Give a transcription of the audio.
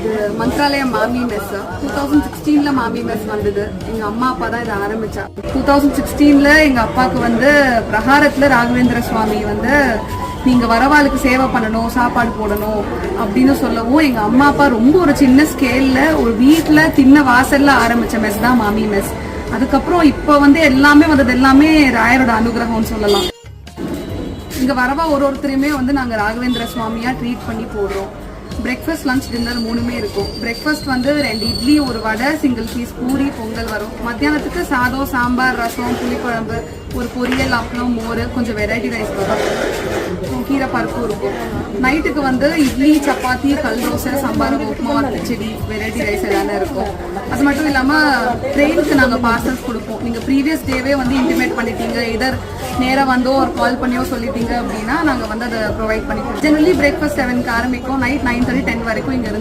இது மந்த்ராலயம் மாமி மெஸ் 2016ல மாமி மெஸ் வந்தது. எங்க அம்மா அப்பா தான் இதை ஆரம்பிச்சா. 2016ல எங்க அப்பாவுக்கு வந்து பிரகாரத்துல ராகவேந்திர சுவாமி வந்து நீங்க வரவாளுக்கு சேவை பண்ணணும், சாப்பாடு போடணும் அப்படின்னு சொல்லவும் எங்க அம்மா அப்பா ரொம்ப ஒரு சின்ன ஸ்கேல்ல ஒரு வீட்டுல தின்ன வாசல்ல ஆரம்பிச்ச மெஸ் தான் மாமி மெஸ். அதுக்கப்புறம் இப்ப வந்து எல்லாமே வந்தது எல்லாமே ராயரோட அனுகிரகம்னு சொல்லலாம். இங்க வரவா ஒருத்தரையுமே வந்து நாங்க ராகவேந்திர சுவாமியா ட்ரீட் பண்ணி போடுறோம். பிரேக்ஃபாஸ்ட், லஞ்ச், டின்னர் மூணுமே இருக்கும். பிரேக்ஃபாஸ்ட் வந்து 2 இட்லி, ஒரு வடை, சிங்கிள் பீஸ் பூரி, பொங்கல் வரும். மத்தியானத்துக்கு சாதம், சாம்பார், ரசம், புளிக்குழம்பு, ஒரு பொரியல், அப்பளம், மோர், கொஞ்சம் வெரைட்டி ரைஸ் வரும், கீரை பருப்பு இருக்கும். நைட்டுக்கு வந்து இட்லி, சப்பாத்தி, கல் தோசை, சாம்பார், உப்புமா, கிச்சடி, வெரைட்டி ரைஸ் எல்லாமே இருக்கும். அது மட்டும் இல்லாம ட்ரெயினுக்கு நாங்க பார்சல்ஸ் கொடுப்போம். நீங்க ப்ரீவியஸ் டேவே வந்து இன்டிமேட் பண்ணிட்டீங்க, இதர் நேரா வந்தோ ஒரு கால் பண்ணியோ சொல்லிட்டீங்க அப்படின்னா நாங்க வந்து அதை ப்ரொவைட் பண்ணிப்போம். ஜெனரலி பிரேக்ஃபாஸ்ட் 7க்கு ஆரம்பிக்கும். நைட் 9:30 10 வரைக்கும் இங்க இருந்து